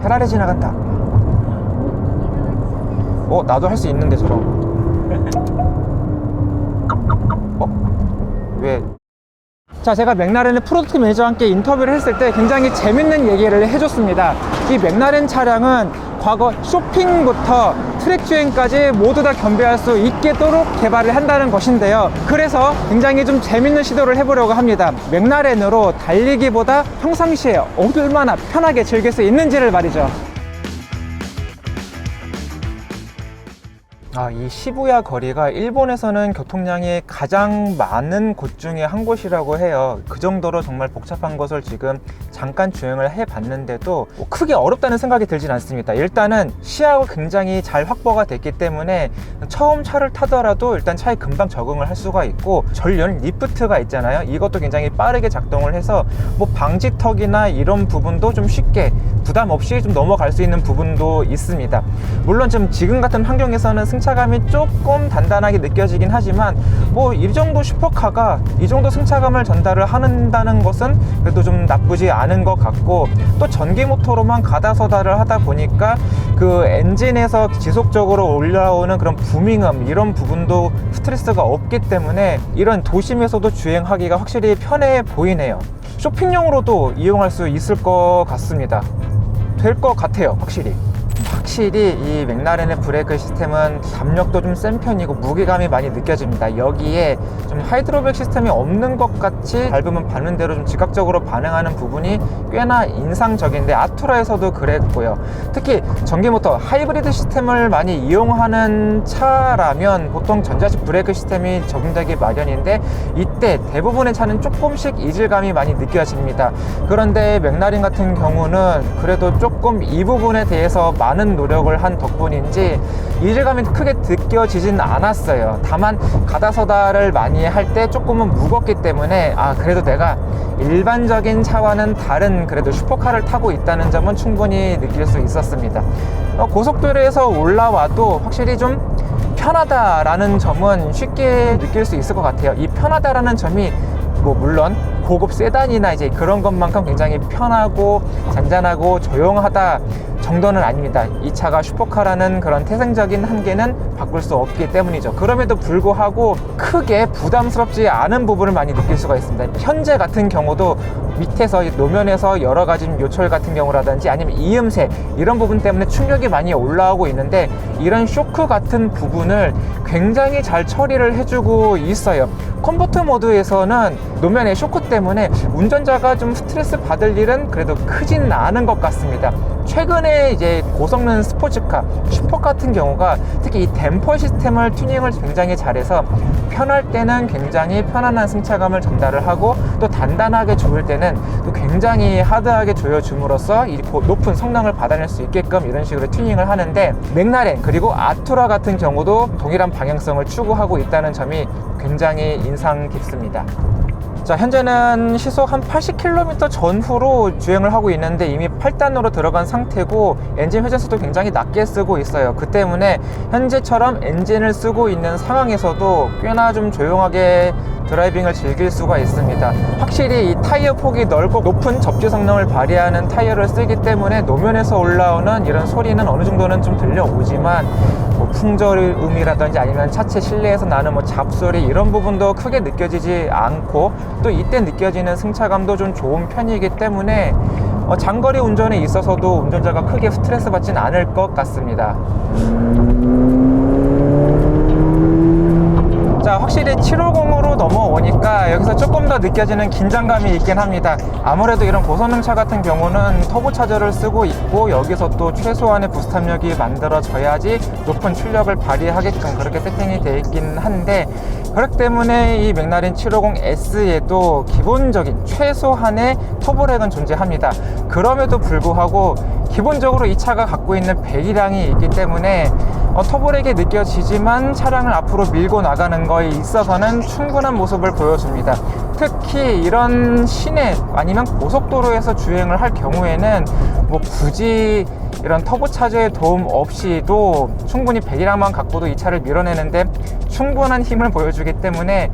페라리 지나간다. 나도 할 수 있는데 저런 왜? 자, 제가 맥라렌의 프로덕트 매니저와 함께 인터뷰를 했을 때 굉장히 재밌는 얘기를 해줬습니다. 이 맥라렌 차량은 과거 쇼핑부터 트랙 주행까지 모두 다 겸비할 수 있도록 개발을 한다는 것인데요. 그래서 굉장히 좀 재밌는 시도를 해보려고 합니다. 맥라렌으로 달리기보다 평상시에 얼마나 편하게 즐길 수 있는지를 말이죠. 이 시부야 거리가 일본에서는 교통량이 가장 많은 곳 중에 한 곳이라고 해요. 그 정도로 정말 복잡한 것을 지금 잠깐 주행을 해봤는데도 크게 어렵다는 생각이 들진 않습니다. 일단은 시야가 굉장히 잘 확보가 됐기 때문에 처음 차를 타더라도 일단 차에 금방 적응을 할 수가 있고, 전륜 리프트가 있잖아요. 이것도 굉장히 빠르게 작동을 해서 뭐 방지턱이나 이런 부분도 좀 쉽게 부담 없이 좀 넘어갈 수 있는 부분도 있습니다. 물론 지금 같은 환경에서는 승차감이 조금 단단하게 느껴지긴 하지만 뭐 이 정도 슈퍼카가 이 정도 승차감을 전달을 한다는 것은 그래도 좀 나쁘지 않은 것 같고, 또 전기 모터로만 가다서다를 하다 보니까 그 엔진에서 지속적으로 올라오는 그런 부밍음 이런 부분도 스트레스가 없기 때문에 이런 도심에서도 주행하기가 확실히 편해 보이네요. 쇼핑용으로도 이용할 수 있을 것 같습니다. 될 것 같아요. 확실히 이 맥라렌의 브레이크 시스템은 담력도 좀 센 편이고 무게감이 많이 느껴집니다. 여기에 좀 하이드로백 시스템이 없는 것 같이 밟으면 밟는 대로 좀 즉각적으로 반응하는 부분이 꽤나 인상적인데, 아투라에서도 그랬고요. 특히 전기모터 하이브리드 시스템을 많이 이용하는 차라면 보통 전자식 브레이크 시스템이 적용되기 마련인데, 이때 대부분의 차는 조금씩 이질감이 많이 느껴집니다. 그런데 맥라렌 같은 경우는 그래도 조금 이 부분에 대해서 많은 노력을 한 덕분인지 이질감이 크게 느껴지진 않았어요. 다만 가다서다를 많이 할 때 조금은 무겁기 때문에 그래도 내가 일반적인 차와는 다른 그래도 슈퍼카를 타고 있다는 점은 충분히 느낄 수 있었습니다. 고속도로에서 올라와도 확실히 좀 편하다라는 점은 쉽게 느낄 수 있을 것 같아요. 이 편하다라는 점이 물론 고급 세단이나 이제 그런 것만큼 굉장히 편하고 잔잔하고 조용하다 정도는 아닙니다. 이 차가 슈퍼카라는 그런 태생적인 한계는 바꿀 수 없기 때문이죠. 그럼에도 불구하고 크게 부담스럽지 않은 부분을 많이 느낄 수가 있습니다. 현재 같은 경우도 밑에서 노면에서 여러 가지 요철 같은 경우라든지 아니면 이음새 이런 부분 때문에 충격이 많이 올라오고 있는데, 이런 쇼크 같은 부분을 굉장히 잘 처리를 해주고 있어요. 컴포트 모드에서는 노면의 쇼크 때문에 운전자가 좀 스트레스 받을 일은 그래도 크진 않은 것 같습니다. 최근에 이제 고성능 스포츠카, 슈퍼 같은 경우가 특히 이 댐퍼 시스템을 튜닝을 굉장히 잘해서 편할 때는 굉장히 편안한 승차감을 전달을 하고, 또 단단하게 조일 때는 또 굉장히 하드하게 조여줌으로써 이 높은 성능을 받아낼 수 있게끔 이런 식으로 튜닝을 하는데, 맥라렌 그리고 아투라 같은 경우도 동일한 방향성을 추구하고 있다는 점이 굉장히 인상 깊습니다. 자, 현재는 시속 한 80km 전후로 주행을 하고 있는데 이미 8단으로 들어간 상태고, 엔진 회전수도 굉장히 낮게 쓰고 있어요. 그 때문에 현재처럼 엔진을 쓰고 있는 상황에서도 꽤나 좀 조용하게 드라이빙을 즐길 수가 있습니다. 확실히 이 타이어 폭이 넓고 높은 접지 성능을 발휘하는 타이어를 쓰기 때문에 노면에서 올라오는 이런 소리는 어느 정도는 좀 들려오지만 풍절음이라든지 아니면 차체 실내에서 나는 잡소리 이런 부분도 크게 느껴지지 않고, 또 이때 느껴지는 승차감도 좀 좋은 편이기 때문에 장거리 운전에 있어서도 운전자가 크게 스트레스 받지는 않을 것 같습니다. 자, 확실히 750으로 넘어오니까 여기서 조금 더 느껴지는 긴장감이 있긴 합니다. 아무래도 이런 고성능차 같은 경우는 터보차저를 쓰고 있고, 여기서 또 최소한의 부스트 압력이 만들어져야지 높은 출력을 발휘하게끔 그렇게 세팅이 되어 있긴 한데, 그렇기 때문에 이 맥라렌 750S에도 기본적인 최소한의 터보렉은 존재합니다. 그럼에도 불구하고 기본적으로 이 차가 갖고 있는 배기량이 있기 때문에 터보렉이 느껴지지만 차량을 앞으로 밀고 나가는 거에 있어서는 충분한 모습을 보여줍니다. 특히 이런 시내 아니면 고속도로에서 주행을 할 경우에는 굳이 이런 터보차저의 도움 없이도 충분히 배기량만 갖고도 이 차를 밀어내는데 충분한 힘을 보여주기 때문에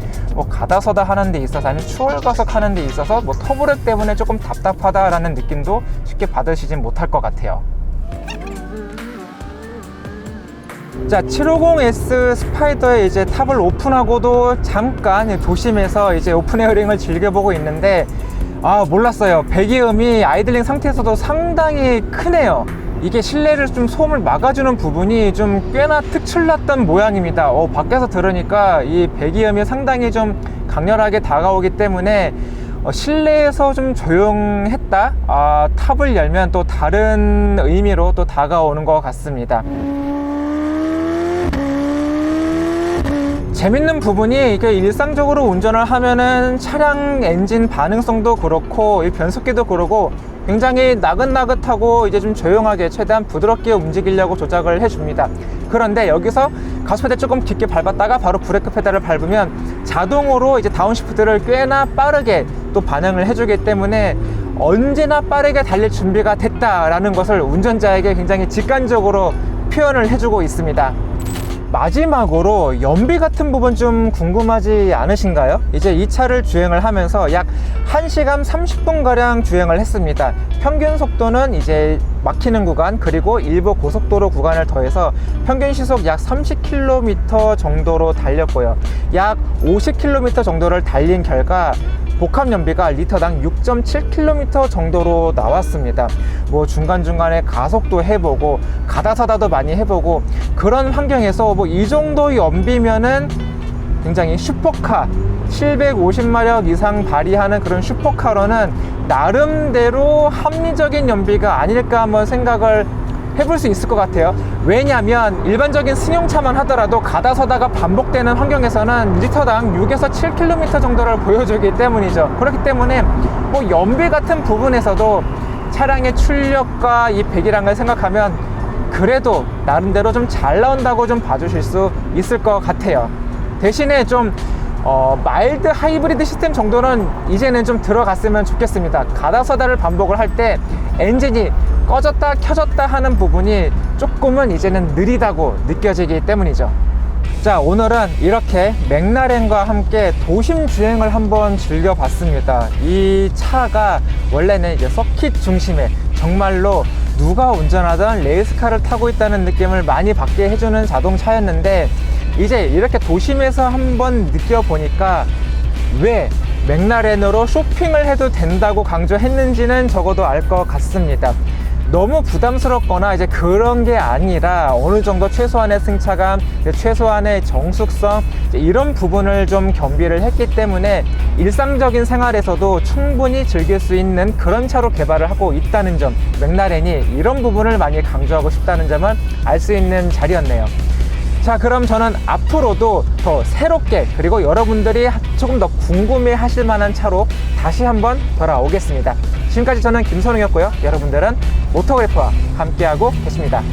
가다서다 하는 데 있어서 아니면 추월가속 하는 데 있어서 터보렉 때문에 조금 답답하다라는 느낌도 쉽게 받으시진 못할 것 같아요. 자, 750S 스파이더의 이제 탑을 오픈하고도 잠깐 도심에서 이제 오픈 에어링을 즐겨보고 있는데, 몰랐어요. 배기음이 아이들링 상태에서도 상당히 크네요. 이게 실내를 좀 소음을 막아주는 부분이 좀 꽤나 특출났던 모양입니다. 밖에서 들으니까 이 배기음이 상당히 좀 강렬하게 다가오기 때문에 실내에서 좀 조용했다, 탑을 열면 또 다른 의미로 또 다가오는 것 같습니다. 재밌는 부분이 이게 일상적으로 운전을 하면은 차량 엔진 반응성도 그렇고 이 변속기도 그러고 굉장히 나긋나긋하고 이제 좀 조용하게 최대한 부드럽게 움직이려고 조작을 해줍니다. 그런데 여기서 가속페달 조금 깊게 밟았다가 바로 브레이크 페달을 밟으면 자동으로 이제 다운시프트를 꽤나 빠르게 또 반응을 해주기 때문에 언제나 빠르게 달릴 준비가 됐다라는 것을 운전자에게 굉장히 직관적으로 표현을 해주고 있습니다. 마지막으로 연비 같은 부분 좀 궁금하지 않으신가요? 이제 이 차를 주행을 하면서 약 1시간 30분가량 주행을 했습니다. 평균 속도는 이제 막히는 구간 그리고 일부 고속도로 구간을 더해서 평균 시속 약 30km 정도로 달렸고요. 약 50km 정도를 달린 결과 복합 연비가 리터당 6.7km 정도로 나왔습니다. 뭐 중간중간에 가속도 해보고 가다서다도 많이 해보고 그런 환경에서 뭐 이 정도 연비면은 굉장히 슈퍼카 750마력 이상 발휘하는 그런 슈퍼카로는 나름대로 합리적인 연비가 아닐까 한번 생각을 해볼 수 있을 것 같아요. 왜냐하면 일반적인 승용차만 하더라도 가다서다가 반복되는 환경에서는 리터당 6에서 7km 정도를 보여주기 때문이죠. 그렇기 때문에 뭐 연비 같은 부분에서도 차량의 출력과 이 배기량을 생각하면 그래도 나름대로 좀 잘 나온다고 좀 봐주실 수 있을 것 같아요. 대신에 좀 마일드 하이브리드 시스템 정도는 이제는 좀 들어갔으면 좋겠습니다. 가다서다를 반복을 할 때 엔진이 꺼졌다 켜졌다 하는 부분이 조금은 이제는 느리다고 느껴지기 때문이죠. 자, 오늘은 이렇게 맥라렌과 함께 도심 주행을 한번 즐겨봤습니다. 이 차가 원래는 이제 서킷 중심에 정말로 누가 운전하던 레이스카를 타고 있다는 느낌을 많이 받게 해주는 자동차였는데 이제 이렇게 도심에서 한번 느껴보니까 왜 맥라렌으로 쇼핑을 해도 된다고 강조했는지는 적어도 알 것 같습니다. 너무 부담스럽거나 이제 그런 게 아니라 어느 정도 최소한의 승차감, 최소한의 정숙성 이런 부분을 좀 겸비를 했기 때문에 일상적인 생활에서도 충분히 즐길 수 있는 그런 차로 개발을 하고 있다는 점, 맥라렌이 이런 부분을 많이 강조하고 싶다는 점을 알 수 있는 자리였네요. 자, 그럼 저는 앞으로도 더 새롭게 그리고 여러분들이 조금 더 궁금해 하실 만한 차로 다시 한번 돌아오겠습니다. 지금까지 저는 김선웅이었고요. 여러분들은 모토그래프와 함께하고 계십니다.